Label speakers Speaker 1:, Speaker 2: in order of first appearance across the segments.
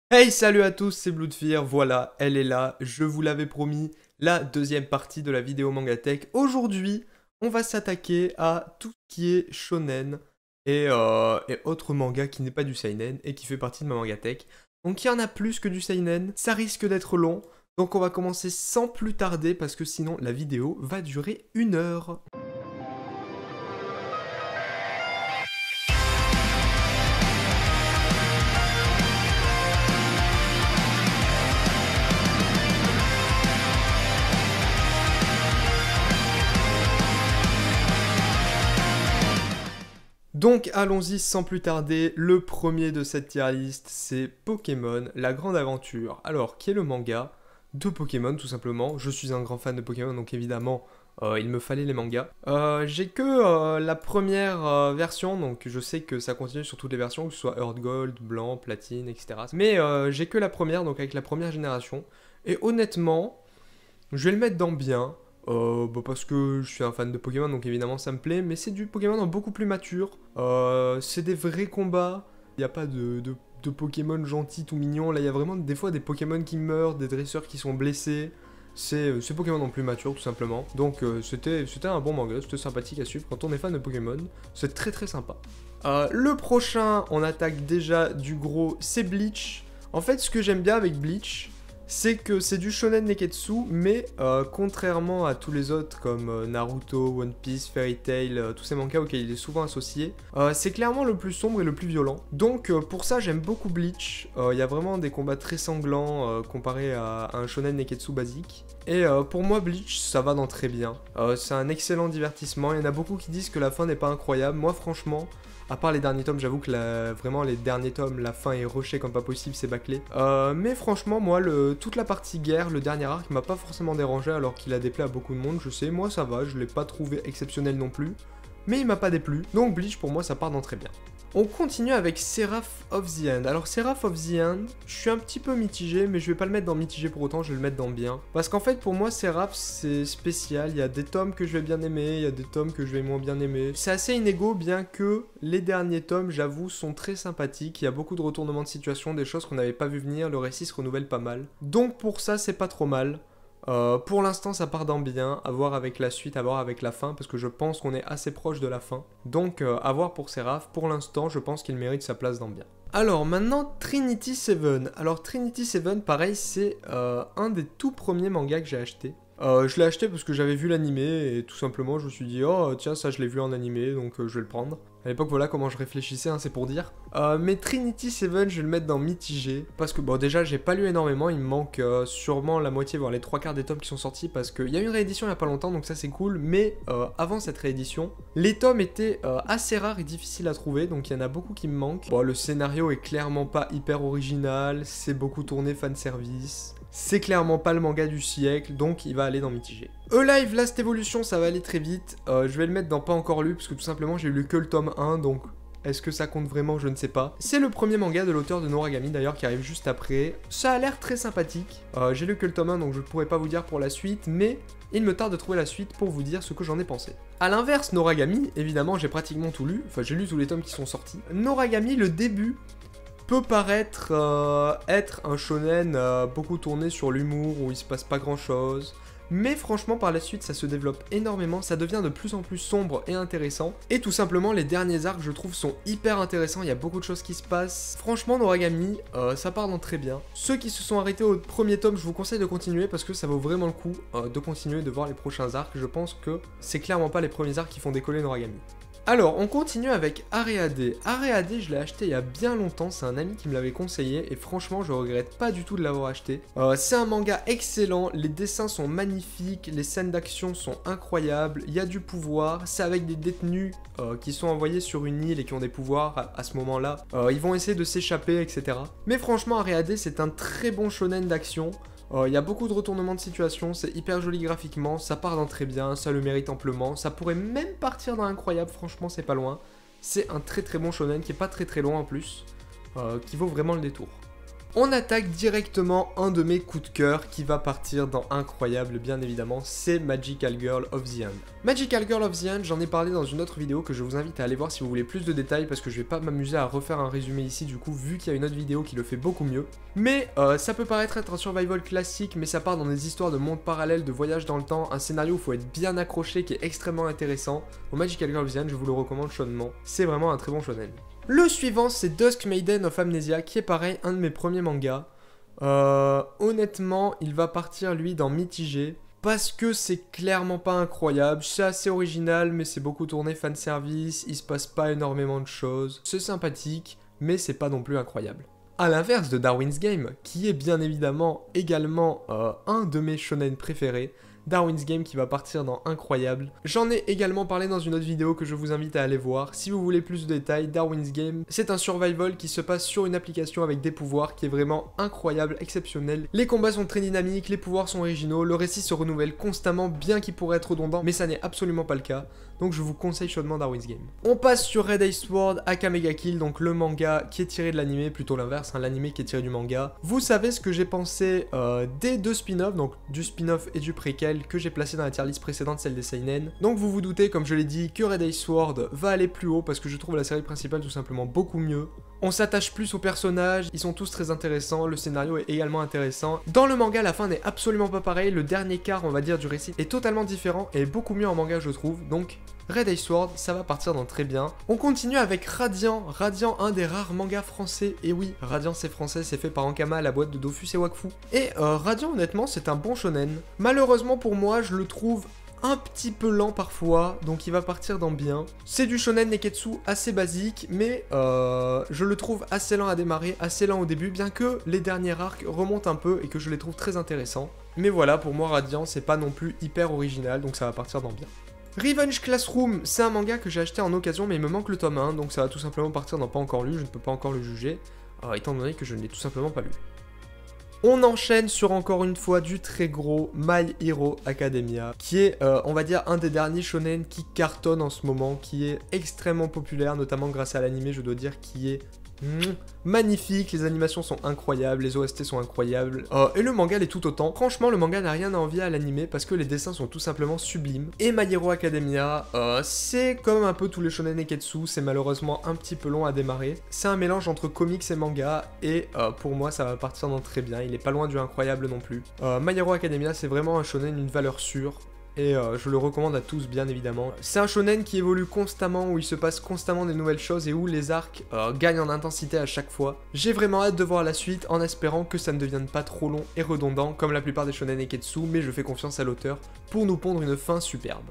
Speaker 1: Hey, salut à tous, c'est Bloodfear, voilà, elle est là, je vous l'avais promis, la deuxième partie de la vidéo Mangatech. Aujourd'hui, on va s'attaquer à tout ce qui est shonen et autres mangas qui n'est pas du seinen et qui fait partie de ma Mangatech. Donc il y en a plus que du seinen, ça risque d'être long, donc on va commencer sans plus tarder parce que sinon la vidéo va durer 1 heure. Donc allons-y sans plus tarder, le premier de cette tier list c'est Pokémon, la grande aventure. Alors, qui est le manga de Pokémon tout simplement. Je suis un grand fan de Pokémon donc évidemment il me fallait les mangas. J'ai que la première version, donc je sais que ça continue sur toutes les versions, que ce soit Earth Gold, Blanc, Platine, etc. Mais j'ai que la première, donc avec la première génération. Et honnêtement, je vais le mettre dans bien. Parce que je suis un fan de Pokémon, donc évidemment ça me plaît, mais c'est du Pokémon beaucoup plus mature. C'est des vrais combats. Il n'y a pas de Pokémon gentils tout mignons. Là, il y a vraiment des fois des Pokémon qui meurent, des dresseurs qui sont blessés. C'est Pokémon en plus mature, tout simplement. Donc c'était un bon manga, c'était sympathique à suivre. Quand on est fan de Pokémon, c'est très très sympa. Le prochain, on attaque déjà du gros, c'est Bleach. En fait, ce que j'aime bien avec Bleach, c'est que c'est du shonen neketsu, mais contrairement à tous les autres comme Naruto, One Piece, Fairy Tail, tous ces mangas auxquels il est souvent associé, c'est clairement le plus sombre et le plus violent. Donc pour ça j'aime beaucoup Bleach, il y a vraiment des combats très sanglants comparé à un shonen neketsu basique. Et pour moi Bleach ça va dans très bien, c'est un excellent divertissement, il y en a beaucoup qui disent que la fin n'est pas incroyable, moi franchement... À part les derniers tomes, j'avoue que vraiment les derniers tomes, la fin est rushée comme pas possible, c'est bâclé. Mais franchement, moi, toute la partie guerre, le dernier arc, m'a pas forcément dérangé alors qu'il a déplait à beaucoup de monde, je sais. Moi, ça va, je l'ai pas trouvé exceptionnel non plus. Mais il m'a pas déplu, donc Bleach, pour moi, ça part dans très bien. On continue avec Seraph of the End. Alors Seraph of the End, je suis un petit peu mitigé, mais je vais pas le mettre dans mitigé pour autant, je vais le mettre dans bien. Parce qu'en fait pour moi Seraph c'est spécial, il y a des tomes que je vais bien aimer, il y a des tomes que je vais moins bien aimer. C'est assez inégaux bien que les derniers tomes j'avoue sont très sympathiques, il y a beaucoup de retournements de situation, des choses qu'on n'avait pas vu venir, le récit se renouvelle pas mal. Donc pour ça c'est pas trop mal. Pour l'instant ça part dans bien, à voir avec la suite, à voir avec la fin, parce que je pense qu'on est assez proche de la fin. Donc à voir pour Seraph, pour l'instant je pense qu'il mérite sa place dans bien. Alors maintenant Trinity Seven. Alors Trinity Seven pareil c'est un des tout premiers mangas que j'ai acheté. Je l'ai acheté parce que j'avais vu l'animé et tout simplement je me suis dit oh tiens ça je l'ai vu en animé donc je vais le prendre. À l'époque voilà comment je réfléchissais hein, c'est pour dire. Mais Trinity Seven je vais le mettre dans mitigé parce que bon déjà j'ai pas lu énormément, il me manque sûrement la moitié voire les 3/4 des tomes qui sont sortis parce qu'il y a eu une réédition il y a pas longtemps donc ça c'est cool mais avant cette réédition les tomes étaient assez rares et difficiles à trouver donc il y en a beaucoup qui me manquent. Bon le scénario est clairement pas hyper original, c'est beaucoup tourné fanservice. C'est clairement pas le manga du siècle, donc il va aller dans mitigé. Alive Last Evolution, ça va aller très vite. Je vais le mettre dans pas encore lu, parce que tout simplement j'ai lu que le tome 1, donc est-ce que ça compte vraiment, je ne sais pas. C'est le premier manga de l'auteur de Noragami d'ailleurs, qui arrive juste après. Ça a l'air très sympathique. J'ai lu que le tome 1, donc je ne pourrais pas vous dire pour la suite, mais il me tarde de trouver la suite pour vous dire ce que j'en ai pensé. A l'inverse, Noragami, évidemment j'ai pratiquement tout lu, enfin j'ai lu tous les tomes qui sont sortis. Noragami, le début peut paraître être un shonen beaucoup tourné sur l'humour, où il se passe pas grand chose. Mais franchement par la suite ça se développe énormément, ça devient de plus en plus sombre et intéressant. Et tout simplement les derniers arcs je trouve sont hyper intéressants, il y a beaucoup de choses qui se passent. Franchement Noragami, ça part dans très bien. Ceux qui se sont arrêtés au premier tome, je vous conseille de continuer parce que ça vaut vraiment le coup de continuer de voir les prochains arcs. Je pense que c'est clairement pas les premiers arcs qui font décoller Noragami. Alors, on continue avec Areade. Areade, je l'ai acheté il y a bien longtemps, c'est un ami qui me l'avait conseillé et franchement, je regrette pas du tout de l'avoir acheté. C'est un manga excellent, les dessins sont magnifiques, les scènes d'action sont incroyables, il y a du pouvoir, c'est avec des détenus qui sont envoyés sur une île et qui ont des pouvoirs à ce moment-là. Ils vont essayer de s'échapper, etc. Mais franchement, Areade, c'est un très bon shonen d'action. Il y a beaucoup de retournements de situation, c'est hyper joli graphiquement, ça part dans très bien, ça le mérite amplement, ça pourrait même partir dans incroyable, franchement c'est pas loin. C'est un très très bon shonen qui est pas très très long en plus, qui vaut vraiment le détour. On attaque directement un de mes coups de cœur qui va partir dans incroyable bien évidemment, c'est Magical Girl of the End. Magical Girl of the End, j'en ai parlé dans une autre vidéo que je vous invite à aller voir si vous voulez plus de détails parce que je vais pas m'amuser à refaire un résumé ici du coup vu qu'il y a une autre vidéo qui le fait beaucoup mieux. Mais ça peut paraître être un survival classique mais ça part dans des histoires de mondes parallèles, de voyage dans le temps, un scénario où il faut être bien accroché qui est extrêmement intéressant. Au Magical Girl of the End, je vous le recommande chaudement, c'est vraiment un très bon shonen. Le suivant, c'est Dusk Maiden of Amnesia, qui est pareil, un de mes premiers mangas. Honnêtement, il va partir, lui, dans mitigé, parce que c'est clairement pas incroyable. C'est assez original, mais c'est beaucoup tourné fanservice, il se passe pas énormément de choses. C'est sympathique, mais c'est pas non plus incroyable. A l'inverse de Darwin's Game, qui est bien évidemment également un de mes shonen préférés, Darwin's Game qui va partir dans incroyable. J'en ai également parlé dans une autre vidéo que je vous invite à aller voir. Si vous voulez plus de détails, Darwin's Game, c'est un survival qui se passe sur une application avec des pouvoirs qui est vraiment incroyable, exceptionnel. Les combats sont très dynamiques, les pouvoirs sont originaux, le récit se renouvelle constamment, bien qu'il pourrait être redondant, mais ça n'est absolument pas le cas. Donc je vous conseille chaudement Darwin's Game. On passe sur Red Ace Sword, Aka Mega Kill, donc le manga qui est tiré de l'anime, plutôt l'inverse, hein, l'anime qui est tiré du manga. Vous savez ce que j'ai pensé des deux spin-offs, donc du spin-off et du préquel que j'ai placé dans la tier list précédente, celle des seinen. Donc vous vous doutez, comme je l'ai dit, que Red Ace Sword va aller plus haut parce que je trouve la série principale tout simplement beaucoup mieux. On s'attache plus aux personnages, ils sont tous très intéressants, le scénario est également intéressant. Dans le manga, la fin n'est absolument pas pareille, le dernier quart, on va dire, du récit est totalement différent et beaucoup mieux en manga, je trouve. Donc, Red Ace Sword, ça va partir dans très bien. On continue avec Radiant. Radiant, un des rares mangas français. Et oui, Radiant c'est français, c'est fait par Ankama, la boîte de Dofus et Wakfu. Et Radiant, honnêtement, c'est un bon shonen. Malheureusement pour moi, je le trouve un petit peu lent parfois, donc il va partir dans bien. C'est du shonen neketsu assez basique, mais je le trouve assez lent à démarrer, assez lent au début, bien que les derniers arcs remontent un peu et que je les trouve très intéressants. Mais voilà, pour moi, Radiant, c'est pas non plus hyper original, donc ça va partir dans bien. Revenge Classroom, c'est un manga que j'ai acheté en occasion, mais il me manque le tome 1, donc ça va tout simplement partir dans pas encore lu, je ne peux pas encore le juger, étant donné que je ne l'ai tout simplement pas lu. On enchaîne sur encore une fois du très gros My Hero Academia, qui est, on va dire, un des derniers shonen qui cartonne en ce moment, qui est extrêmement populaire, notamment grâce à l'anime, je dois dire, qui est magnifique, les animations sont incroyables, les OST sont incroyables, et le manga l'est tout autant. Franchement, le manga n'a rien à envier à l'anime parce que les dessins sont tout simplement sublimes. Et My Hero Academia, c'est comme un peu tous les shonen neketsu, c'est malheureusement un petit peu long à démarrer. C'est un mélange entre comics et manga, et pour moi ça va partir dans très bien, il est pas loin du incroyable non plus. My Hero Academia, c'est vraiment un shonen, une valeur sûre. Et je le recommande à tous bien évidemment. C'est un shonen qui évolue constamment, où il se passe constamment des nouvelles choses et où les arcs gagnent en intensité à chaque fois. J'ai vraiment hâte de voir la suite en espérant que ça ne devienne pas trop long et redondant comme la plupart des shonen neketsu, mais je fais confiance à l'auteur pour nous pondre une fin superbe.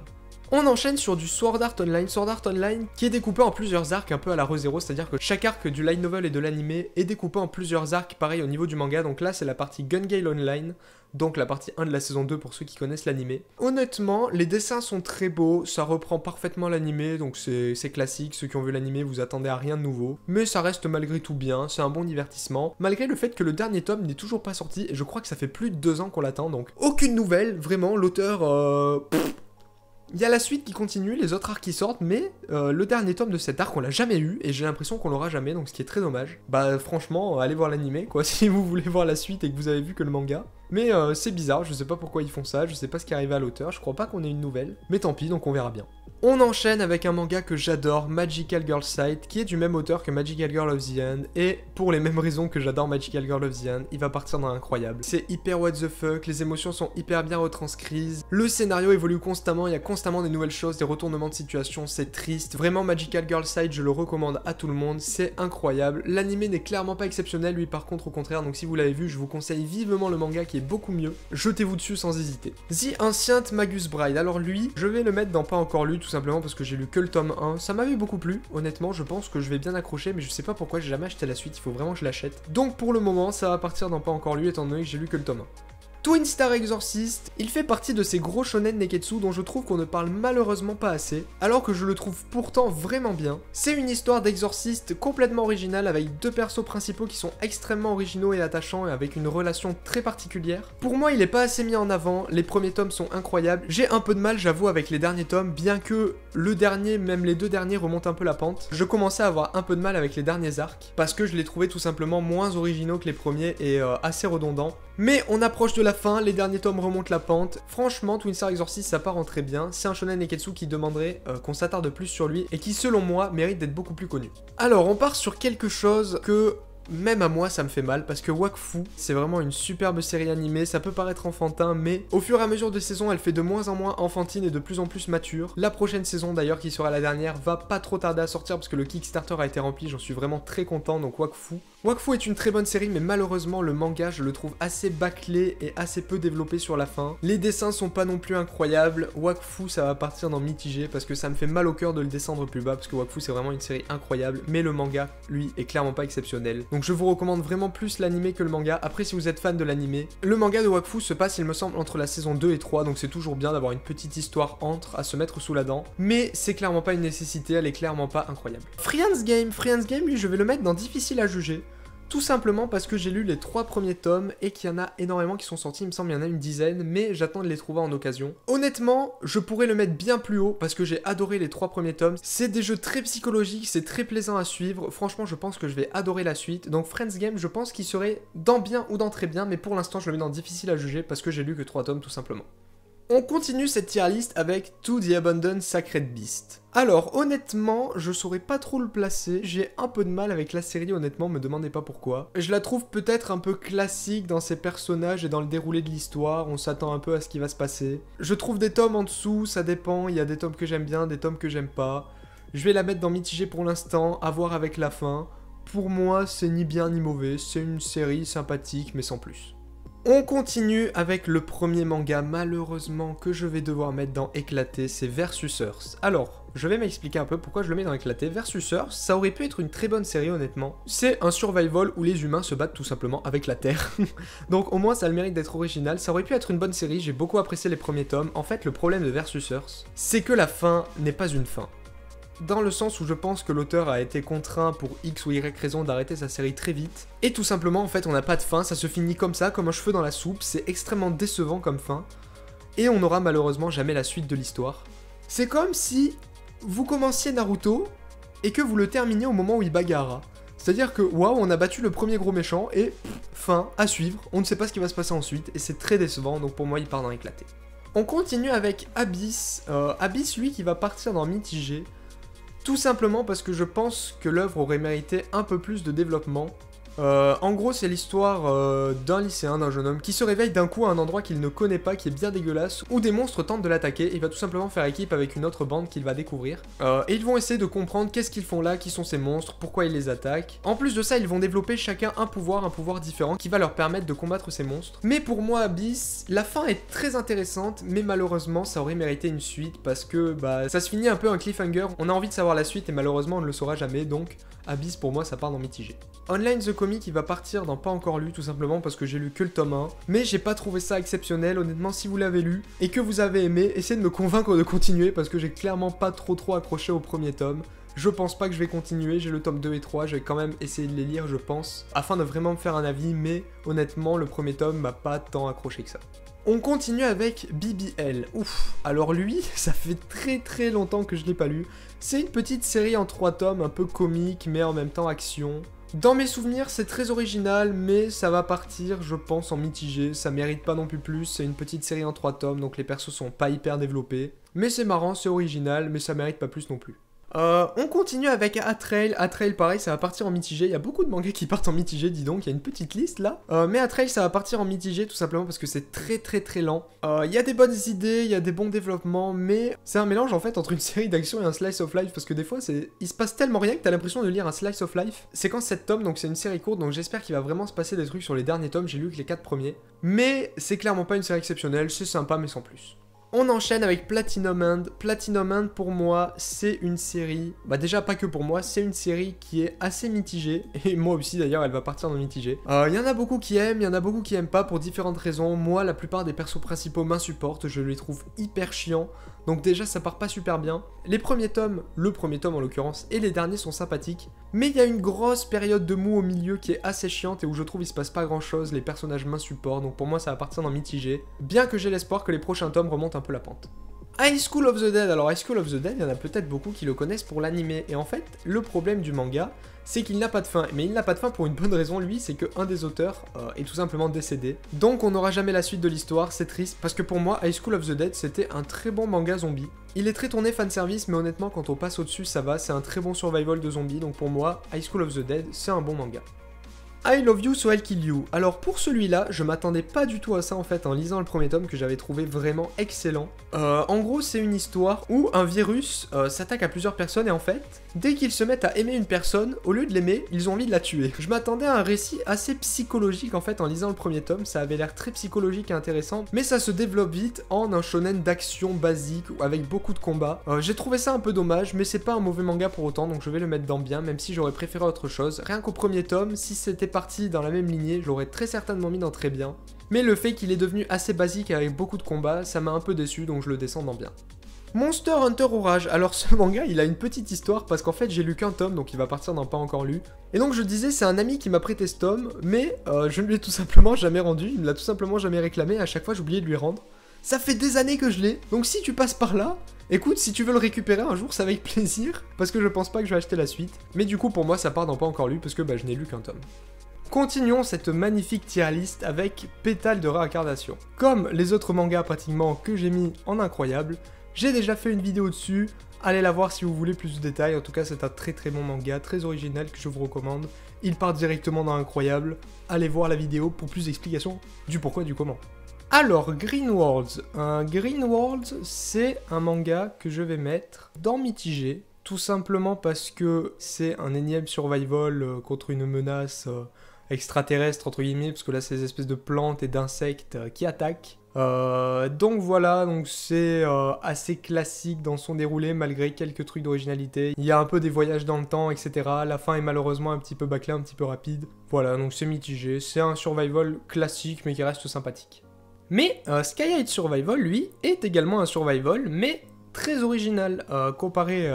Speaker 1: On enchaîne sur du Sword Art Online qui est découpé en plusieurs arcs un peu à la Re:Zero, c'est-à-dire que chaque arc du light novel et de l'anime est découpé en plusieurs arcs, pareil au niveau du manga, donc là c'est la partie Gun Gale Online, donc la partie 1 de la saison 2 pour ceux qui connaissent l'anime. Honnêtement, les dessins sont très beaux, ça reprend parfaitement l'anime, donc c'est classique, ceux qui ont vu l'anime vous attendez à rien de nouveau, mais ça reste malgré tout bien, c'est un bon divertissement, malgré le fait que le dernier tome n'est toujours pas sorti, et je crois que ça fait plus de 2 ans qu'on l'attend, donc aucune nouvelle, vraiment, l'auteur... Il y a la suite qui continue, les autres arcs qui sortent, mais le dernier tome de cet arc on l'a jamais eu, et j'ai l'impression qu'on l'aura jamais, donc ce qui est très dommage. Bah franchement, allez voir l'anime quoi, si vous voulez voir la suite et que vous avez vu que le manga. Mais c'est bizarre, je sais pas pourquoi ils font ça, je sais pas ce qui est arrivé à l'auteur, je crois pas qu'on ait une nouvelle, mais tant pis, donc on verra bien. On enchaîne avec un manga que j'adore, Magical Girl Sight, qui est du même auteur que Magical Girl of the End, et pour les mêmes raisons que j'adore Magical Girl of the End, il va partir dans l'incroyable. C'est hyper what the fuck, les émotions sont hyper bien retranscrites, le scénario évolue constamment, il y a constamment des nouvelles choses, des retournements de situation, c'est triste. Vraiment, Magical Girl Sight, je le recommande à tout le monde, c'est incroyable. L'anime n'est clairement pas exceptionnel, lui par contre au contraire, donc si vous l'avez vu, je vous conseille vivement le manga qui est beaucoup mieux. Jetez-vous dessus sans hésiter. The Ancient Magus Bride, alors lui, je vais le mettre dans pas encore lu, tout simplement parce que j'ai lu que le tome 1. Ça m'avait beaucoup plu, honnêtement, je pense que je vais bien accrocher, mais je sais pas pourquoi j'ai jamais acheté la suite, il faut vraiment que je l'achète. Donc pour le moment, ça va partir dans pas encore lu, étant donné que j'ai lu que le tome 1. Twin Star Exorcist, il fait partie de ces gros shonen neketsu dont je trouve qu'on ne parle malheureusement pas assez, alors que je le trouve pourtant vraiment bien. C'est une histoire d'exorciste complètement originale avec deux persos principaux qui sont extrêmement originaux et attachants et avec une relation très particulière. Pour moi, il est pas assez mis en avant, les premiers tomes sont incroyables. J'ai un peu de mal, j'avoue, avec les derniers tomes, bien que le dernier, même les deux derniers remontent un peu la pente. Je commençais à avoir un peu de mal avec les derniers arcs, parce que je les trouvais tout simplement moins originaux que les premiers et assez redondants. Mais on approche de la fin, les derniers tomes remontent la pente. Franchement, Twin Star Exorcist, ça part en très bien. C'est un shonen neketsu qui demanderait qu'on s'attarde plus sur lui et qui, selon moi, mérite d'être beaucoup plus connu. Alors, on part sur quelque chose que... même à moi ça me fait mal parce que Wakfu c'est vraiment une superbe série animée, ça peut paraître enfantin mais au fur et à mesure des saisons elle fait de moins en moins enfantine et de plus en plus mature. La prochaine saison d'ailleurs qui sera la dernière va pas trop tarder à sortir parce que le Kickstarter a été rempli, j'en suis vraiment très content donc Wakfu. Wakfu est une très bonne série mais malheureusement le manga je le trouve assez bâclé et assez peu développé sur la fin. Les dessins sont pas non plus incroyables, Wakfu ça va partir dans mitigé parce que ça me fait mal au cœur de le descendre plus bas parce que Wakfu c'est vraiment une série incroyable mais le manga lui est clairement pas exceptionnel. Donc je vous recommande vraiment plus l'animé que le manga. Après si vous êtes fan de l'animé, le manga de Wakfu se passe il me semble entre la saison 2 et 3 donc c'est toujours bien d'avoir une petite histoire entre à se mettre sous la dent. Mais c'est clairement pas une nécessité, elle est clairement pas incroyable. Friends Game lui je vais le mettre dans difficile à juger. Tout simplement parce que j'ai lu les 3 premiers tomes et qu'il y en a énormément qui sont sortis, il me semble il y en a une dizaine, mais j'attends de les trouver en occasion. Honnêtement, je pourrais le mettre bien plus haut parce que j'ai adoré les 3 premiers tomes. C'est des jeux très psychologiques, c'est très plaisant à suivre, franchement je pense que je vais adorer la suite. Donc Friends Game, je pense qu'il serait dans bien ou dans très bien, mais pour l'instant je le mets dans difficile à juger parce que j'ai lu que 3 tomes tout simplement. On continue cette tier list avec To the Abandoned Sacred Beast. Alors honnêtement, je saurais pas trop le placer, j'ai un peu de mal avec la série honnêtement, me demandez pas pourquoi. Je la trouve peut-être un peu classique dans ses personnages et dans le déroulé de l'histoire, on s'attend un peu à ce qui va se passer. Je trouve des tomes en dessous, ça dépend, il y a des tomes que j'aime bien, des tomes que j'aime pas. Je vais la mettre dans mitigé pour l'instant, à voir avec la fin. Pour moi, c'est ni bien ni mauvais, c'est une série sympathique mais sans plus. On continue avec le premier manga malheureusement que je vais devoir mettre dans éclaté, c'est Versusers. Alors, je vais m'expliquer un peu pourquoi je le mets dans éclaté. Versusers, ça aurait pu être une très bonne série honnêtement. C'est un survival où les humains se battent tout simplement avec la terre. Donc au moins ça a le mérite d'être original, ça aurait pu être une bonne série, j'ai beaucoup apprécié les premiers tomes. En fait le problème de Versusers, c'est que la fin n'est pas une fin. Dans le sens où je pense que l'auteur a été contraint pour X ou Y raison d'arrêter sa série très vite. Et tout simplement, en fait, on n'a pas de fin, ça se finit comme ça, comme un cheveu dans la soupe, c'est extrêmement décevant comme fin. Et on n'aura malheureusement jamais la suite de l'histoire. C'est comme si vous commenciez Naruto et que vous le terminiez au moment où il bagarra. C'est-à-dire que, waouh, on a battu le premier gros méchant et fin, à suivre, on ne sait pas ce qui va se passer ensuite, et c'est très décevant, donc pour moi il part dans éclaté. On continue avec Abyss, Abyss lui qui va partir dans mitigé. Tout simplement parce que je pense que l'œuvre aurait mérité un peu plus de développement. En gros, c'est l'histoire d'un lycéen, d'un jeune homme, qui se réveille d'un coup à un endroit qu'il ne connaît pas, qui est bien dégueulasse, où des monstres tentent de l'attaquer, et il va tout simplement faire équipe avec une autre bande qu'il va découvrir. Et ils vont essayer de comprendre qu'est-ce qu'ils font là, qui sont ces monstres, pourquoi ils les attaquent. En plus de ça, ils vont développer chacun un pouvoir différent, qui va leur permettre de combattre ces monstres. Mais pour moi, Abyss, la fin est très intéressante, mais malheureusement, ça aurait mérité une suite, parce que bah, ça se finit un peu un cliffhanger, on a envie de savoir la suite, et malheureusement, on ne le saura jamais, donc Abyss, pour moi, ça part dans mitigé. Online The Comic, il va partir dans pas encore lu, tout simplement parce que j'ai lu que le tome 1. Mais j'ai pas trouvé ça exceptionnel, honnêtement, si vous l'avez lu et que vous avez aimé, essayez de me convaincre de continuer parce que j'ai clairement pas trop accroché au premier tome. Je pense pas que je vais continuer, j'ai le tome 2 et 3, je vais quand même essayer de les lire, je pense, afin de vraiment me faire un avis, mais honnêtement, le premier tome m'a pas tant accroché que ça. On continue avec BBL. Ouf, alors lui, ça fait très longtemps que je l'ai pas lu. C'est une petite série en 3 tomes, un peu comique, mais en même temps action. Dans mes souvenirs, c'est très original, mais ça va partir, je pense, en mitigé. Ça mérite pas non plus, c'est une petite série en 3 tomes, donc les persos sont pas hyper développés. Mais c'est marrant, c'est original, mais ça mérite pas plus non plus. On continue avec Atrail. Atrail, pareil, ça va partir en mitigé. Il y a beaucoup de mangas qui partent en mitigé, dis donc. Il y a une petite liste là. Mais Atrail, ça va partir en mitigé tout simplement parce que c'est très lent. Il y a des bonnes idées, il y a des bons développements, mais c'est un mélange en fait entre une série d'action et un slice of life parce que des fois, il se passe tellement rien que t'as l'impression de lire un slice of life. C'est quand 7 tomes, donc c'est une série courte, donc j'espère qu'il va vraiment se passer des trucs sur les derniers tomes. J'ai lu que les 4 premiers. Mais c'est clairement pas une série exceptionnelle, c'est sympa, mais sans plus. On enchaîne avec Platinum End. Platinum End, pour moi, c'est une série... Bah déjà, pas que pour moi, c'est une série qui est assez mitigée. Et moi aussi, d'ailleurs, elle va partir dans mitigé. Il y en a beaucoup qui aiment, il y en a beaucoup qui aiment pas pour différentes raisons. Moi, la plupart des persos principaux m'insupportent. Je les trouve hyper chiants. Donc déjà, ça part pas super bien. Les premiers tomes, le premier tome en l'occurrence, et les derniers sont sympathiques. Mais il y a une grosse période de mou au milieu qui est assez chiante et où je trouve il se passe pas grand chose. Les personnages m'insupportent. Donc pour moi, ça va partir dans mitigé. Bien que j'ai l'espoir que les prochains tomes remontent un peu la pente. High School of the Dead, alors High School of the Dead, il y en a peut-être beaucoup qui le connaissent pour l'animé, et en fait, le problème du manga, c'est qu'il n'a pas de fin, mais il n'a pas de fin pour une bonne raison, lui, c'est qu'un des auteurs est tout simplement décédé, donc on n'aura jamais la suite de l'histoire, c'est triste, parce que pour moi, High School of the Dead, c'était un très bon manga zombie. Il est très tourné fanservice, mais honnêtement, quand on passe au-dessus, ça va, c'est un très bon survival de zombies, donc pour moi, High School of the Dead, c'est un bon manga. I Love You So I'll Kill You. Alors pour celui-là, je m'attendais pas du tout à ça en fait en lisant le premier tome que j'avais trouvé vraiment excellent. En gros, c'est une histoire où un virus s'attaque à plusieurs personnes et en fait, dès qu'ils se mettent à aimer une personne, au lieu de l'aimer, ils ont envie de la tuer. Je m'attendais à un récit assez psychologique en fait en lisant le premier tome, ça avait l'air très psychologique et intéressant, mais ça se développe vite en un shonen d'action basique avec beaucoup de combats. J'ai trouvé ça un peu dommage, mais c'est pas un mauvais manga pour autant, donc je vais le mettre dans bien, même si j'aurais préféré autre chose. Rien qu'au premier tome, si c'était parti dans la même lignée, je l'aurais très certainement mis dans très bien. Mais le fait qu'il est devenu assez basique avec beaucoup de combats, ça m'a un peu déçu, donc je le descends dans bien. Monster Hunter Orage. Alors ce manga, il a une petite histoire parce qu'en fait j'ai lu qu'un tome, donc il va partir dans pas encore lu. Et donc je disais, c'est un ami qui m'a prêté ce tome, mais je ne lui ai tout simplement jamais rendu, il me l'a tout simplement jamais réclamé, et à chaque fois j'oubliais de lui rendre. Ça fait des années que je l'ai, donc si tu passes par là, écoute, si tu veux le récupérer un jour, c'est avec plaisir, parce que je pense pas que je vais acheter la suite. Mais du coup pour moi ça part dans pas encore lu, parce que bah, je n'ai lu qu'un tome. Continuons cette magnifique tier list avec Pétale de réincarnation. Comme les autres mangas pratiquement que j'ai mis en incroyable, j'ai déjà fait une vidéo dessus, allez la voir si vous voulez plus de détails, en tout cas c'est un très très bon manga, très original que je vous recommande. Il part directement dans incroyable, allez voir la vidéo pour plus d'explications du pourquoi du comment. Alors, Green Worlds. Green Worlds, c'est un manga que je vais mettre dans mitigé, tout simplement parce que c'est un énième survival contre une menace extraterrestre, entre guillemets, parce que là, c'est des espèces de plantes et d'insectes qui attaquent. Donc voilà, donc c'est assez classique dans son déroulé, malgré quelques trucs d'originalité. Il y a un peu des voyages dans le temps, etc. La fin est malheureusement un petit peu bâclée, un petit peu rapide. Voilà, donc c'est mitigé. C'est un survival classique, mais qui reste sympathique. Mais Sky High Survival, lui, est également un survival, mais très original comparé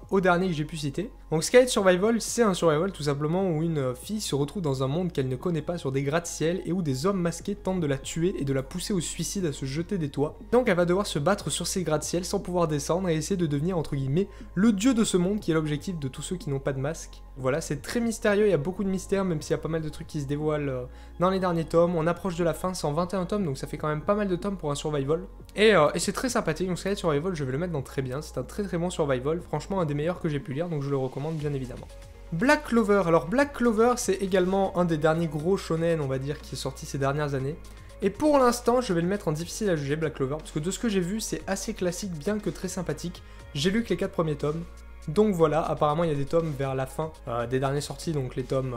Speaker 1: au dernier que j'ai pu citer. Donc Sky High Survival, c'est un survival tout simplement où une fille se retrouve dans un monde qu'elle ne connaît pas sur des gratte-ciel et où des hommes masqués tentent de la tuer et de la pousser au suicide à se jeter des toits. Donc elle va devoir se battre sur ces gratte-ciel sans pouvoir descendre et essayer de devenir entre guillemets le dieu de ce monde qui est l'objectif de tous ceux qui n'ont pas de masque. Voilà, c'est très mystérieux, il y a beaucoup de mystères même s'il y a pas mal de trucs qui se dévoilent dans les derniers tomes. On approche de la fin, c'est en 21 tomes donc ça fait quand même pas mal de tomes pour un survival. Et c'est très sympathique, donc Sky High Survival je vais le mettre dans très bien, c'est un très très bon survival, franchement un des meilleurs que j'ai pu lire donc je le recommande bien évidemment. Black Clover, alors Black Clover c'est également un des derniers gros shonen on va dire qui est sorti ces dernières années. Et pour l'instant je vais le mettre en difficile à juger Black Clover parce que de ce que j'ai vu c'est assez classique bien que très sympathique. J'ai lu que les 4 premiers tomes. Donc voilà, apparemment il y a des tomes vers la fin des dernières sorties, donc les tomes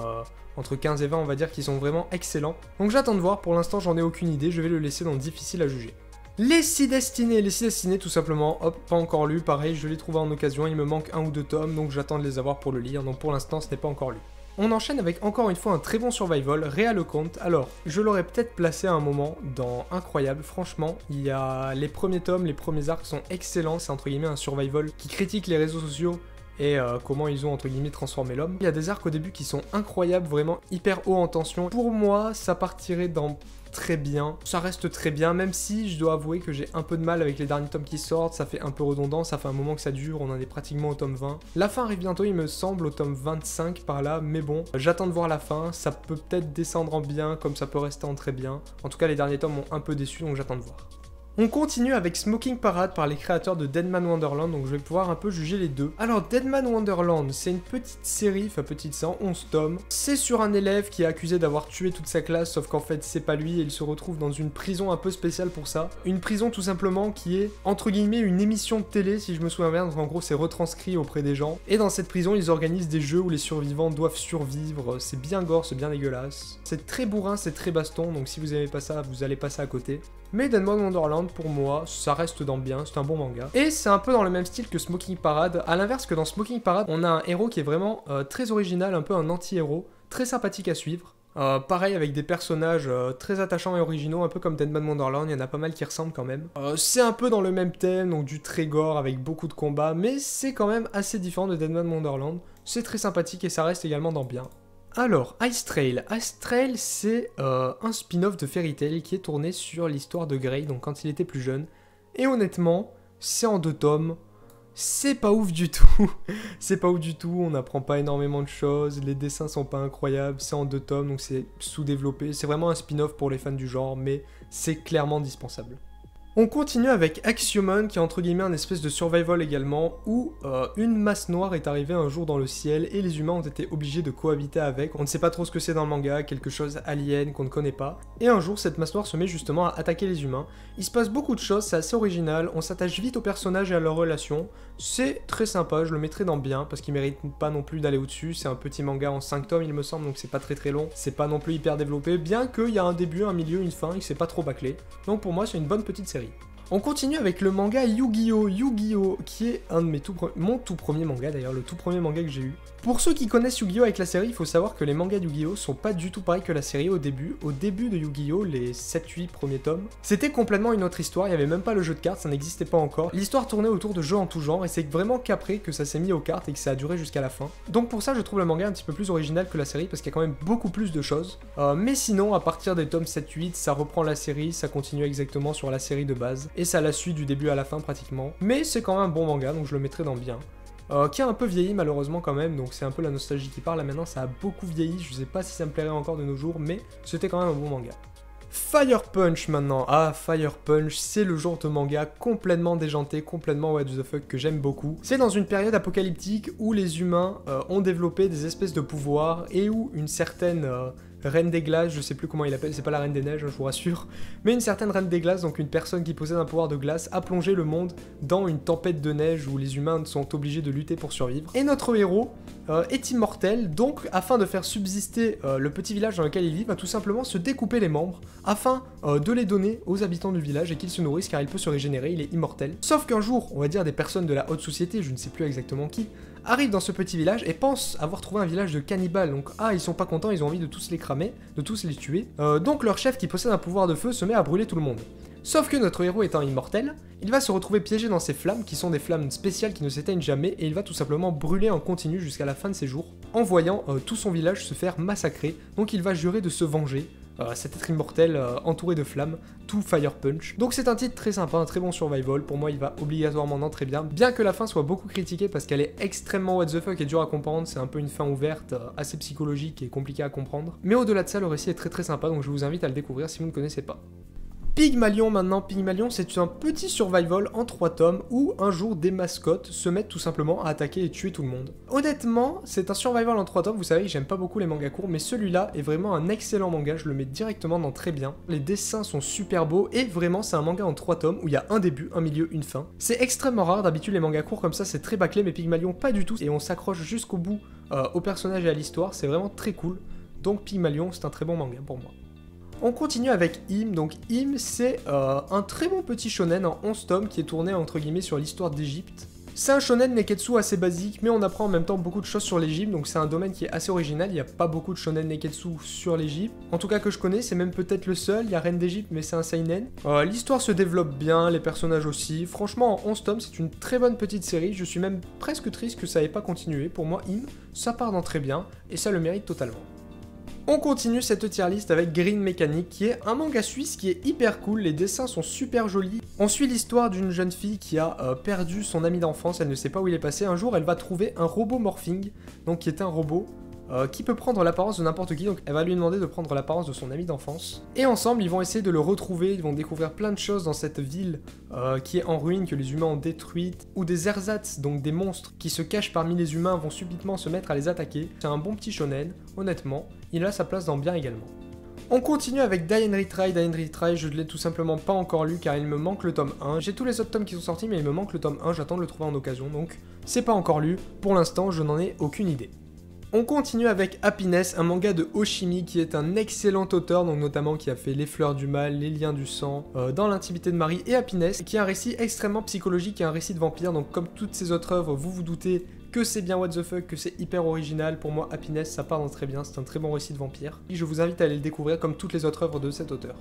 Speaker 1: entre 15 et 20 on va dire qui sont vraiment excellents. Donc j'attends de voir, pour l'instant j'en ai aucune idée, je vais le laisser dans difficile à juger. Les 6 destinés tout simplement, hop, pas encore lu, pareil, je l'ai trouvé en occasion, il me manque 1 ou 2 tomes, donc j'attends de les avoir pour le lire, donc pour l'instant ce n'est pas encore lu. On enchaîne avec encore une fois un très bon survival, Real Account. Alors, je l'aurais peut-être placé à un moment dans Incroyable, franchement, il y a les premiers tomes, les premiers arcs sont excellents, c'est entre guillemets un survival qui critique les réseaux sociaux et comment ils ont entre guillemets transformé l'homme. Il y a des arcs au début qui sont incroyables, vraiment hyper haut en tension. Pour moi, ça partirait dans très bien, ça reste très bien, même si je dois avouer que j'ai un peu de mal avec les derniers tomes qui sortent, ça fait un peu redondant, ça fait un moment que ça dure, on en est pratiquement au tome 20. La fin arrive bientôt, il me semble, au tome 25 par là, mais bon, j'attends de voir la fin, ça peut peut-être descendre en bien, comme ça peut rester en très bien. En tout cas, les derniers tomes m'ont un peu déçu, donc j'attends de voir. On continue avec Smoking Parade par les créateurs de Deadman Wonderland, donc je vais pouvoir un peu juger les deux. Alors Deadman Wonderland, c'est une petite série, enfin petite, c'est en 11 tomes. C'est sur un élève qui est accusé d'avoir tué toute sa classe, sauf qu'en fait c'est pas lui et il se retrouve dans une prison un peu spéciale pour ça. Une prison tout simplement qui est, entre guillemets, une émission de télé, si je me souviens bien, donc en gros c'est retranscrit auprès des gens. Et dans cette prison, ils organisent des jeux où les survivants doivent survivre, c'est bien gore, c'est bien dégueulasse. C'est très bourrin, c'est très baston, donc si vous aimez pas ça, vous allez passer à côté. Mais Deadman Wonderland, Wonderland, pour moi, ça reste dans bien, c'est un bon manga. Et c'est un peu dans le même style que Smoking Parade, à l'inverse que dans Smoking Parade, on a un héros qui est vraiment très original, un peu un anti-héros, très sympathique à suivre. Pareil avec des personnages très attachants et originaux, un peu comme Deadman Wonderland, il y en a pas mal qui ressemblent quand même. C'est un peu dans le même thème, donc du très gore avec beaucoup de combats, mais c'est quand même assez différent de Deadman Wonderland. C'est très sympathique et ça reste également dans bien. Alors, Ice Trail. Ice Trail, c'est un spin-off de Fairy Tail qui est tourné sur l'histoire de Gray, donc quand il était plus jeune. Et honnêtement, c'est en 2 tomes. C'est pas ouf du tout. C'est pas ouf du tout, on n'apprend pas énormément de choses, les dessins sont pas incroyables, c'est en 2 tomes, donc c'est sous-développé. C'est vraiment un spin-off pour les fans du genre, mais c'est clairement dispensable. On continue avec Axiomon, qui est entre guillemets un espèce de survival également, où une masse noire est arrivée un jour dans le ciel et les humains ont été obligés de cohabiter avec. On ne sait pas trop ce que c'est dans le manga, quelque chose alien qu'on ne connaît pas. Et un jour, cette masse noire se met justement à attaquer les humains. Il se passe beaucoup de choses, c'est assez original, on s'attache vite aux personnages et à leurs relations. C'est très sympa, je le mettrai dans bien, parce qu'il mérite pas non plus d'aller au-dessus. C'est un petit manga en 5 tomes, il me semble, donc c'est pas très long. C'est pas non plus hyper développé, bien qu'il y a un début, un milieu, une fin, et que c'est pas trop bâclé. Donc pour moi, c'est une bonne petite série. On continue avec le manga Yu-Gi-Oh! Yu-Gi-Oh! Qui est un de mon tout premier manga d'ailleurs, le tout premier manga que j'ai eu. Pour ceux qui connaissent Yu-Gi-Oh! Avec la série, il faut savoir que les mangas Yu-Gi-Oh! Sont pas du tout pareils que la série au début. Au début de Yu-Gi-Oh! Les 7-8 premiers tomes, c'était complètement une autre histoire, il n'y avait même pas le jeu de cartes, ça n'existait pas encore. L'histoire tournait autour de jeux en tout genre et c'est vraiment qu'après que ça s'est mis aux cartes et que ça a duré jusqu'à la fin. Donc pour ça, je trouve le manga un petit peu plus original que la série parce qu'il y a quand même beaucoup plus de choses. Mais sinon, à partir des tomes 7-8, ça reprend la série, ça continue exactement sur la série de base et ça la suit du début à la fin pratiquement. Mais c'est quand même un bon manga, donc je le mettrai dans bien. Qui a un peu vieilli malheureusement quand même, donc c'est un peu la nostalgie qui parle. Là maintenant ça a beaucoup vieilli, je sais pas si ça me plairait encore de nos jours, mais c'était quand même un bon manga. Fire Punch maintenant. Ah, Fire Punch, c'est le genre de manga complètement déjanté, complètement what the fuck que j'aime beaucoup. C'est dans une période apocalyptique où les humains ont développé des espèces de pouvoirs et où une certaine Reine des Glaces, je sais plus comment il appelle, c'est pas la Reine des Neiges, je vous rassure, mais une certaine Reine des Glaces, donc une personne qui possède un pouvoir de glace, a plongé le monde dans une tempête de neige où les humains sont obligés de lutter pour survivre. Et notre héros est immortel, donc afin de faire subsister le petit village dans lequel il vit, va tout simplement se découper les membres afin de les donner aux habitants du village et qu'ils se nourrissent car il peut se régénérer, il est immortel. Sauf qu'un jour, on va dire des personnes de la haute société, je ne sais plus exactement qui, arrivent dans ce petit village et pensent avoir trouvé un village de cannibales. Donc ils sont pas contents, ils ont envie de tous les cramer, de tous les tuer. Donc leur chef qui possède un pouvoir de feu se met à brûler tout le monde. Sauf que notre héros étant immortel, il va se retrouver piégé dans ces flammes qui sont des flammes spéciales qui ne s'éteignent jamais et il va tout simplement brûler en continu jusqu'à la fin de ses jours en voyant tout son village se faire massacrer. Donc il va jurer de se venger. Cet être immortel entouré de flammes, tout Fire Punch. Donc c'est un titre très sympa, un très bon survival, pour moi il va obligatoirement en très bien, bien que la fin soit beaucoup critiquée parce qu'elle est extrêmement what the fuck et dure à comprendre, c'est un peu une fin ouverte, assez psychologique et compliquée à comprendre. Mais au-delà de ça, le récit est très sympa, donc je vous invite à le découvrir si vous ne connaissez pas. Pygmalion maintenant, Pygmalion c'est un petit survival en 3 tomes où un jour des mascottes se mettent tout simplement à attaquer et tuer tout le monde. Honnêtement, c'est un survival en 3 tomes, vous savez que j'aime pas beaucoup les mangas courts, mais celui-là est vraiment un excellent manga, je le mets directement dans très bien. Les dessins sont super beaux et vraiment c'est un manga en 3 tomes où il y a un début, un milieu, une fin. C'est extrêmement rare, d'habitude les mangas courts comme ça c'est très bâclé, mais Pygmalion pas du tout et on s'accroche jusqu'au bout au personnage et à l'histoire, c'est vraiment très cool. Donc Pygmalion c'est un très bon manga pour moi. On continue avec Hime, donc Hime c'est un très bon petit shonen en 11 tomes qui est tourné entre guillemets sur l'histoire d'Égypte. C'est un shonen neketsu assez basique, mais on apprend en même temps beaucoup de choses sur l'Égypte, donc c'est un domaine qui est assez original, il n'y a pas beaucoup de shonen neketsu sur l'Égypte. En tout cas que je connais, c'est même peut-être le seul, il y a Reine d'Égypte, mais c'est un seinen. L'histoire se développe bien, les personnages aussi, franchement en 11 tomes c'est une très bonne petite série, je suis même presque triste que ça n'ait pas continué, pour moi Hime, ça part dans très bien, et ça le mérite totalement. On continue cette tier list avec Green Mechanic, qui est un manga suisse qui est hyper cool, les dessins sont super jolis. On suit l'histoire d'une jeune fille qui a perdu son ami d'enfance, elle ne sait pas où il est passé. Un jour, elle va trouver un robot morphing, donc qui est un robot qui peut prendre l'apparence de n'importe qui, donc elle va lui demander de prendre l'apparence de son ami d'enfance. Et ensemble, ils vont essayer de le retrouver, ils vont découvrir plein de choses dans cette ville qui est en ruine, que les humains ont détruite, où des ersatz, donc des monstres qui se cachent parmi les humains, vont subitement se mettre à les attaquer. C'est un bon petit shonen, honnêtement, il a sa place dans bien également. On continue avec Die and Retry. Die and Retry, je ne l'ai tout simplement pas encore lu car il me manque le tome 1. J'ai tous les autres tomes qui sont sortis mais il me manque le tome 1, j'attends de le trouver en occasion, donc c'est pas encore lu. Pour l'instant, je n'en ai aucune idée. On continue avec Happiness, un manga de Oshimi qui est un excellent auteur, donc notamment qui a fait Les Fleurs du Mal, Les Liens du Sang, Dans l'intimité de Marie et Happiness, qui est un récit extrêmement psychologique et un récit de vampire, donc comme toutes ses autres œuvres, vous vous doutez que c'est bien what the fuck, que c'est hyper original. Pour moi, Happiness, ça part dans très bien, c'est un très bon récit de vampire. Et je vous invite à aller le découvrir comme toutes les autres œuvres de cet auteur.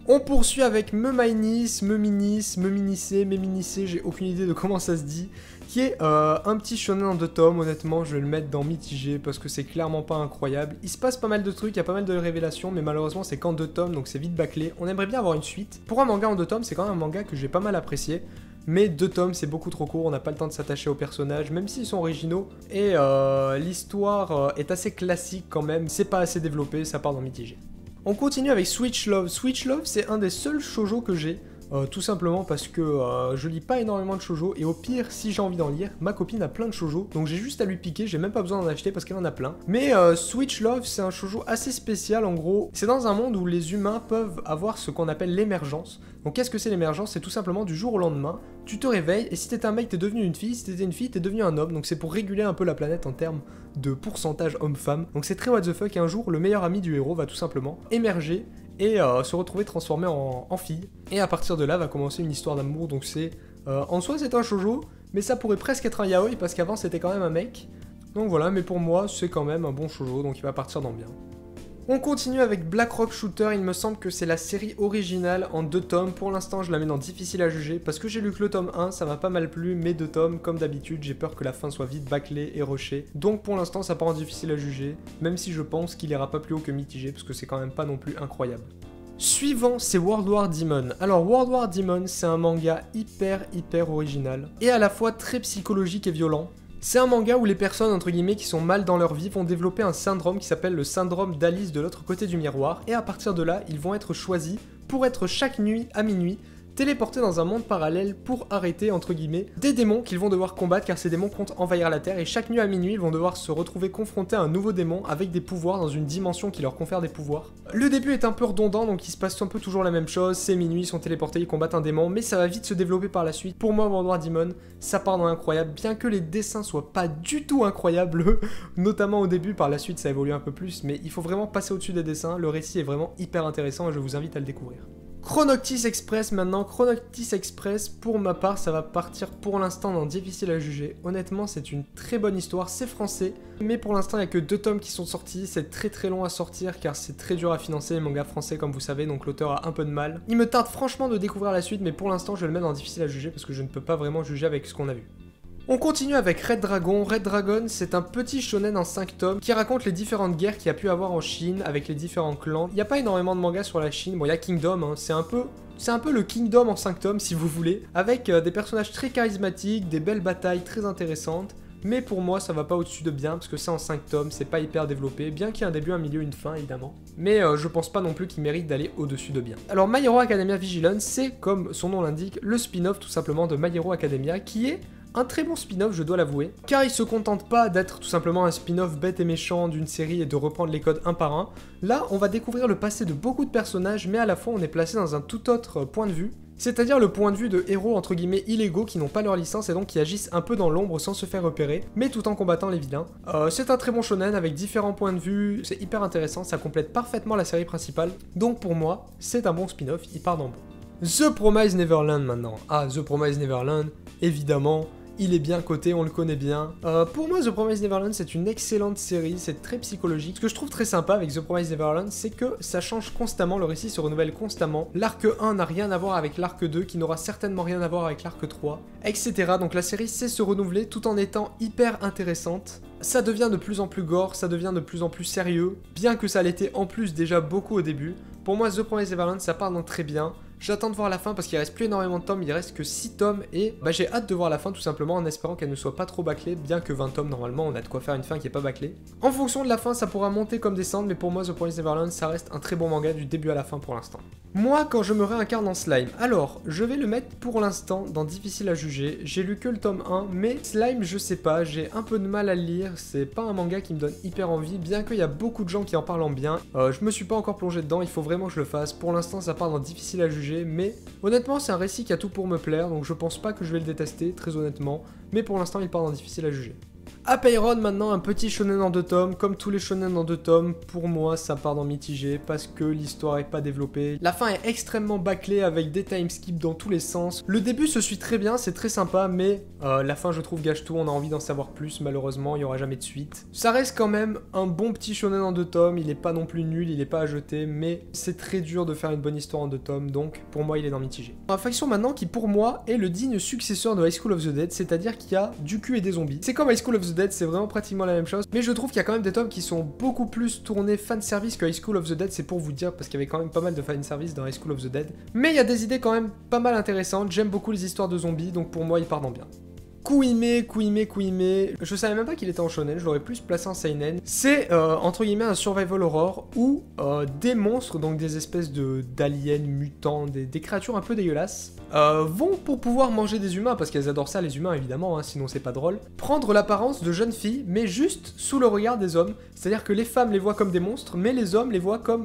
Speaker 1: On poursuit avec Memainis, Meminis, Meminissé, Meminissé, j'ai aucune idée de comment ça se dit, qui est un petit shonen en 2 tomes. Honnêtement, je vais le mettre dans mitigé parce que c'est clairement pas incroyable. Il se passe pas mal de trucs, il y a pas mal de révélations, mais malheureusement c'est qu'en 2 tomes, donc c'est vite bâclé. On aimerait bien avoir une suite. Pour un manga en 2 tomes, c'est quand même un manga que j'ai pas mal apprécié, mais 2 tomes c'est beaucoup trop court, on n'a pas le temps de s'attacher aux personnages, même s'ils sont originaux, et l'histoire est assez classique quand même, c'est pas assez développé, ça part dans mitigé. On continue avec Switch Love. Switch Love, c'est un des seuls shoujo que j'ai, tout simplement parce que je lis pas énormément de shoujo, et au pire, si j'ai envie d'en lire, ma copine a plein de shoujo, donc j'ai juste à lui piquer, j'ai même pas besoin d'en acheter parce qu'elle en a plein. Mais Switch Love, c'est un shoujo assez spécial, en gros, c'est dans un monde où les humains peuvent avoir ce qu'on appelle l'émergence. Donc qu'est-ce que c'est l'émergence? C'est tout simplement du jour au lendemain, tu te réveilles, et si t'étais un mec, t'es devenu une fille, si t'étais une fille, t'es devenu un homme, donc c'est pour réguler un peu la planète en termes de pourcentage homme-femme. Donc c'est très what the fuck, et un jour, le meilleur ami du héros va tout simplement émerger, et se retrouver transformé en fille. Et à partir de là va commencer une histoire d'amour, donc c'est... en soi c'est un shoujo, mais ça pourrait presque être un yaoi, parce qu'avant c'était quand même un mec. Donc voilà, mais pour moi c'est quand même un bon shoujo, donc il va partir dans bien. On continue avec Black Rock Shooter, il me semble que c'est la série originale en 2 tomes, pour l'instant je la mets dans difficile à juger, parce que j'ai lu que le tome 1, ça m'a pas mal plu, mais 2 tomes, comme d'habitude, j'ai peur que la fin soit vite bâclée et rushée, donc pour l'instant ça part en difficile à juger, même si je pense qu'il ira pas plus haut que mitigé, parce que c'est quand même pas non plus incroyable. Suivant, c'est World War Demon. Alors World War Demon, c'est un manga hyper original, et à la fois très psychologique et violent. C'est un manga où les personnes, entre guillemets, qui sont mal dans leur vie vont développer un syndrome qui s'appelle le syndrome d'Alice de l'autre côté du miroir, et à partir de là, ils vont être choisis pour être chaque nuit à minuit téléportés dans un monde parallèle pour arrêter, entre guillemets, des démons qu'ils vont devoir combattre, car ces démons comptent envahir la Terre, et chaque nuit à minuit, ils vont devoir se retrouver confrontés à un nouveau démon avec des pouvoirs dans une dimension qui leur confère des pouvoirs. Le début est un peu redondant, donc il se passe un peu toujours la même chose, c'est minuit, ils sont téléportés, ils combattent un démon, mais ça va vite se développer par la suite. Pour moi, World War Demon, ça part dans l'incroyable, bien que les dessins soient pas du tout incroyables, notamment au début, par la suite ça évolue un peu plus, mais il faut vraiment passer au-dessus des dessins, le récit est vraiment hyper intéressant et je vous invite à le découvrir. Chronoctis Express maintenant. Chronoctis Express, pour ma part, ça va partir pour l'instant dans difficile à juger. Honnêtement, c'est une très bonne histoire, c'est français, mais pour l'instant, il n'y a que 2 tomes qui sont sortis, c'est très long à sortir car c'est très dur à financer les mangas français comme vous savez, donc l'auteur a un peu de mal. Il me tarde franchement de découvrir la suite, mais pour l'instant, je vais le mettre dans difficile à juger parce que je ne peux pas vraiment juger avec ce qu'on a vu. On continue avec Red Dragon. Red Dragon, c'est un petit shonen en 5 tomes qui raconte les différentes guerres qu'il y a pu avoir en Chine avec les différents clans. Il n'y a pas énormément de mangas sur la Chine, bon il y a Kingdom, hein. C'est un peu le Kingdom en 5 tomes si vous voulez, avec des personnages très charismatiques, des belles batailles très intéressantes. Mais pour moi ça va pas au-dessus de bien parce que c'est en 5 tomes, c'est pas hyper développé, bien qu'il y ait un début, un milieu, une fin évidemment. Mais je pense pas non plus qu'il mérite d'aller au-dessus de bien. Alors My Hero Academia Vigilance, c'est comme son nom l'indique, le spin-off tout simplement de My Hero Academia qui est un très bon spin-off, je dois l'avouer, car il se contente pas d'être tout simplement un spin-off bête et méchant d'une série et de reprendre les codes un par un. Là, on va découvrir le passé de beaucoup de personnages, mais à la fois on est placé dans un tout autre point de vue, c'est-à-dire le point de vue de héros entre guillemets illégaux qui n'ont pas leur licence et donc qui agissent un peu dans l'ombre sans se faire repérer, mais tout en combattant les vilains. C'est un très bon shonen avec différents points de vue, c'est hyper intéressant, ça complète parfaitement la série principale, donc pour moi, c'est un bon spin-off, il part d'en bon. The Promised Neverland maintenant. Ah, The Promised Neverland, évidemment. Il est bien coté, on le connaît bien. Pour moi, The Promised Neverland, c'est une excellente série, c'est très psychologique. Ce que je trouve très sympa avec The Promised Neverland, c'est que ça change constamment, le récit se renouvelle constamment. L'arc 1 n'a rien à voir avec l'arc 2, qui n'aura certainement rien à voir avec l'arc 3, etc. Donc la série sait se renouveler tout en étant hyper intéressante. Ça devient de plus en plus gore, ça devient de plus en plus sérieux, bien que ça l'était en plus déjà beaucoup au début. Pour moi, The Promised Neverland, ça part donc très bien. J'attends de voir la fin parce qu'il reste plus énormément de tomes, il reste que 6 tomes et j'ai hâte de voir la fin tout simplement en espérant qu'elle ne soit pas trop bâclée, bien que 20 tomes normalement on a de quoi faire une fin qui est pas bâclée. En fonction de la fin ça pourra monter comme descendre, mais pour moi The Promised Neverland ça reste un très bon manga du début à la fin pour l'instant. Moi quand je me réincarne en Slime, alors je vais le mettre pour l'instant dans difficile à juger, j'ai lu que le tome 1, mais Slime je sais pas, j'ai un peu de mal à le lire, c'est pas un manga qui me donne hyper envie, bien qu'il y a beaucoup de gens qui en parlent en bien, je me suis pas encore plongé dedans, il faut vraiment que je le fasse, pour l'instant ça part dans difficile à juger, mais honnêtement, c'est un récit qui a tout pour me plaire, donc je pense pas que je vais le détester, très honnêtement, mais pour l'instant, il part dans difficile à juger. Apeiron maintenant, un petit shonen en 2 tomes, comme tous les shonen en 2 tomes, pour moi ça part dans mitigé parce que l'histoire est pas développée. La fin est extrêmement bâclée avec des timeskips dans tous les sens. Le début se suit très bien, c'est très sympa, mais la fin je trouve gâche tout, on a envie d'en savoir plus, malheureusement il y aura jamais de suite. Ça reste quand même un bon petit shonen en 2 tomes, il est pas non plus nul, il est pas à jeter, mais c'est très dur de faire une bonne histoire en 2 tomes, donc pour moi il est dans mitigé. La faction maintenant qui pour moi est le digne successeur de High School of the Dead, c'est-à-dire qu'il y a du cul et des zombies. C'est comme High School of the Dead, c'est vraiment pratiquement la même chose, mais je trouve qu'il y a quand même des tomes qui sont beaucoup plus tournés fanservice que High School of the Dead, c'est pour vous dire, parce qu'il y avait quand même pas mal de fanservice dans High School of the Dead. Mais il y a des idées quand même pas mal intéressantes, j'aime beaucoup les histoires de zombies, donc pour moi il part dans bien. Kuime, je savais même pas qu'il était en shonen, je l'aurais plus placé en seinen. C'est entre guillemets un survival horror où des monstres, donc des espèces d'aliens mutants, des créatures un peu dégueulasses, vont pour pouvoir manger des humains, parce qu'elles adorent ça les humains évidemment, hein, sinon c'est pas drôle, prendre l'apparence de jeunes filles, mais juste sous le regard des hommes. C'est-à-dire que les femmes les voient comme des monstres, mais les hommes les voient comme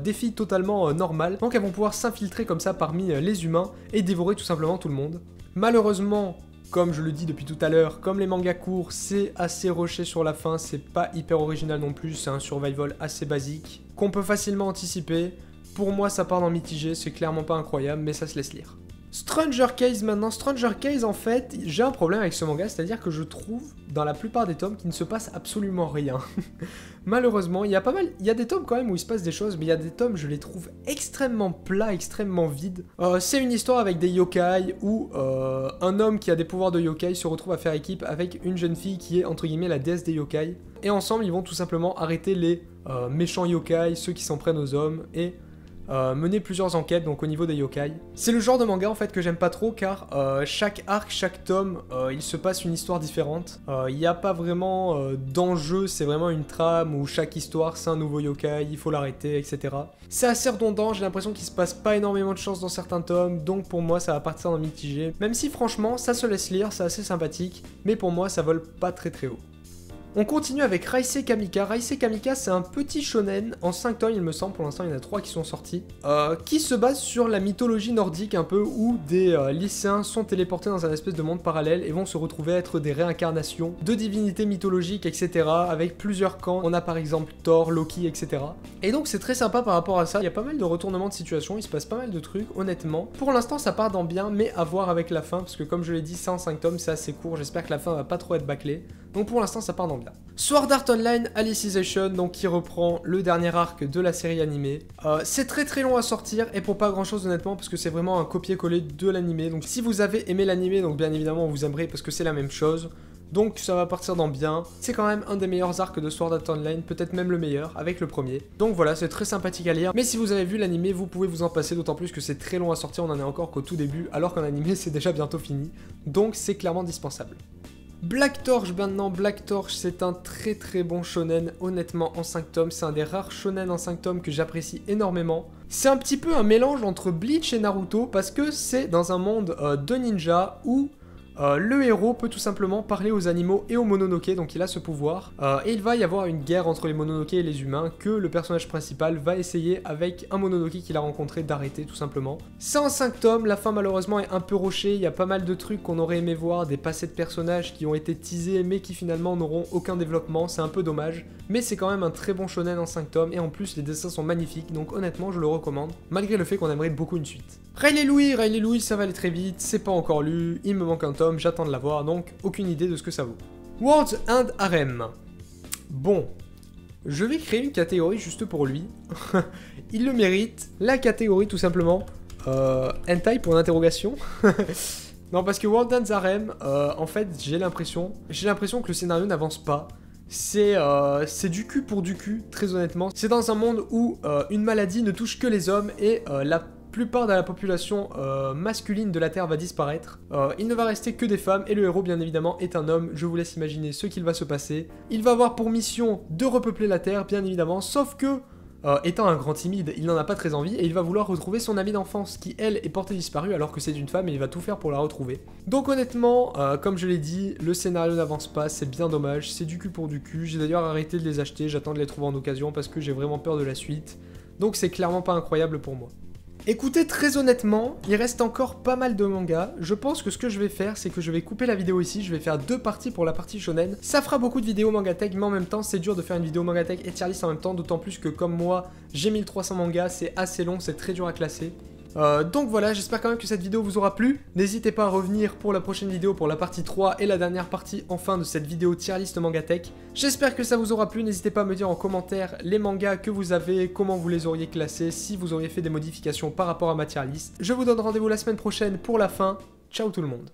Speaker 1: des filles totalement normales. Donc elles vont pouvoir s'infiltrer comme ça parmi les humains et dévorer tout simplement tout le monde. Malheureusement, comme je le dis depuis tout à l'heure, comme les mangas courts, c'est assez rushé sur la fin, c'est pas hyper original non plus, c'est un survival assez basique, qu'on peut facilement anticiper. Pour moi ça part dans mitigé, c'est clairement pas incroyable, mais ça se laisse lire. Stranger Case maintenant, Stranger Case en fait, j'ai un problème avec ce manga, c'est-à-dire que je trouve dans la plupart des tomes qu'il ne se passe absolument rien. Malheureusement, il y a des tomes quand même où il se passe des choses, mais il y a des tomes, je les trouve extrêmement plats, extrêmement vides. C'est une histoire avec des yokai où un homme qui a des pouvoirs de yokai se retrouve à faire équipe avec une jeune fille qui est entre guillemets la déesse des yokai. Et ensemble, ils vont tout simplement arrêter les méchants yokai, ceux qui s'en prennent aux hommes, et mener plusieurs enquêtes donc au niveau des yokai. C'est le genre de manga en fait que j'aime pas trop car chaque arc, chaque tome, il se passe une histoire différente. Il n'y a pas vraiment d'enjeu, c'est vraiment une trame où chaque histoire c'est un nouveau yokai, il faut l'arrêter, etc. C'est assez redondant, j'ai l'impression qu'il se passe pas énormément de choses dans certains tomes, donc pour moi ça va partir dans mitigé. Même si franchement ça se laisse lire, c'est assez sympathique, mais pour moi ça vole pas très haut. On continue avec Raisei Kamika. Raisei Kamika, c'est un petit shonen en 5 tomes, il me semble, pour l'instant il y en a 3 qui sont sortis, qui se base sur la mythologie nordique un peu, où des lycéens sont téléportés dans un espèce de monde parallèle et vont se retrouver à être des réincarnations de divinités mythologiques, etc. avec plusieurs camps. On a par exemple Thor, Loki, etc. Et donc c'est très sympa par rapport à ça, il y a pas mal de retournements de situation, il se passe pas mal de trucs, honnêtement. Pour l'instant ça part dans bien, mais à voir avec la fin, parce que comme je l'ai dit, c'est en 5 tomes, c'est assez court, j'espère que la fin va pas trop être bâclée. Donc pour l'instant ça part dans bien. Sword Art Online Alicization, donc qui reprend le dernier arc de la série animée. C'est très long à sortir et pour pas grand chose honnêtement parce que c'est vraiment un copier-coller de l'animé. Donc si vous avez aimé l'animé, donc bien évidemment vous aimerez parce que c'est la même chose. Donc ça va partir dans bien. C'est quand même un des meilleurs arcs de Sword Art Online, peut-être même le meilleur avec le premier. Donc voilà, c'est très sympathique à lire. Mais si vous avez vu l'animé, vous pouvez vous en passer, d'autant plus que c'est très long à sortir, on en est encore qu'au tout début, alors qu'en animé c'est déjà bientôt fini. Donc c'est clairement dispensable. Black Torch maintenant, Black Torch c'est un très bon shonen, honnêtement en 5 tomes, c'est un des rares shonen en 5 tomes que j'apprécie énormément. C'est un petit peu un mélange entre Bleach et Naruto parce que c'est dans un monde de ninja où le héros peut tout simplement parler aux animaux et aux mononoke, donc il a ce pouvoir. Et il va y avoir une guerre entre les mononoke et les humains que le personnage principal va essayer avec un mononoke qu'il a rencontré d'arrêter tout simplement. C'est en 5 tomes, la fin malheureusement est un peu rushée, il y a pas mal de trucs qu'on aurait aimé voir, des passés de personnages qui ont été teasés mais qui finalement n'auront aucun développement, c'est un peu dommage. Mais c'est quand même un très bon shonen en 5 tomes et en plus les dessins sont magnifiques, donc honnêtement je le recommande, malgré le fait qu'on aimerait beaucoup une suite. Riley Louis, ça va aller très vite, c'est pas encore lu, il me manque un tome, j'attends de l'avoir, donc aucune idée de ce que ça vaut. Words and Harem. Bon, je vais créer une catégorie juste pour lui. Il le mérite. La catégorie tout simplement hentai pour l'interrogation. Non, parce que World and Harem, en fait, j'ai l'impression que le scénario n'avance pas. C'est du cul pour du cul, très honnêtement. C'est dans un monde où une maladie ne touche que les hommes et la plupart de la population masculine de la Terre va disparaître. Il ne va rester que des femmes et le héros bien évidemment est un homme. Je vous laisse imaginer ce qu'il va se passer. Il va avoir pour mission de repeupler la Terre bien évidemment, sauf que étant un grand timide, il n'en a pas très envie et il va vouloir retrouver son amie d'enfance qui elle est portée disparue alors que c'est une femme et il va tout faire pour la retrouver. Donc honnêtement, comme je l'ai dit, le scénario n'avance pas, c'est bien dommage, c'est du cul pour du cul. J'ai d'ailleurs arrêté de les acheter, j'attends de les trouver en occasion parce que j'ai vraiment peur de la suite. Donc c'est clairement pas incroyable pour moi. Écoutez, très honnêtement, il reste encore pas mal de mangas. Je pense que ce que je vais faire, c'est que je vais couper la vidéo ici. Je vais faire 2 parties pour la partie shonen. Ça fera beaucoup de vidéos mangatech, mais en même temps, c'est dur de faire une vidéo mangatech et tier list en même temps. D'autant plus que comme moi, j'ai 1300 mangas, c'est assez long, c'est très dur à classer. Donc voilà, j'espère quand même que cette vidéo vous aura plu. N'hésitez pas à revenir pour la prochaine vidéo, pour la partie 3 et la dernière partie enfin de cette vidéo tier list mangatech. J'espère que ça vous aura plu, n'hésitez pas à me dire en commentaire les mangas que vous avez, comment vous les auriez classés, si vous auriez fait des modifications par rapport à ma tier list. Je vous donne rendez-vous la semaine prochaine pour la fin. Ciao tout le monde.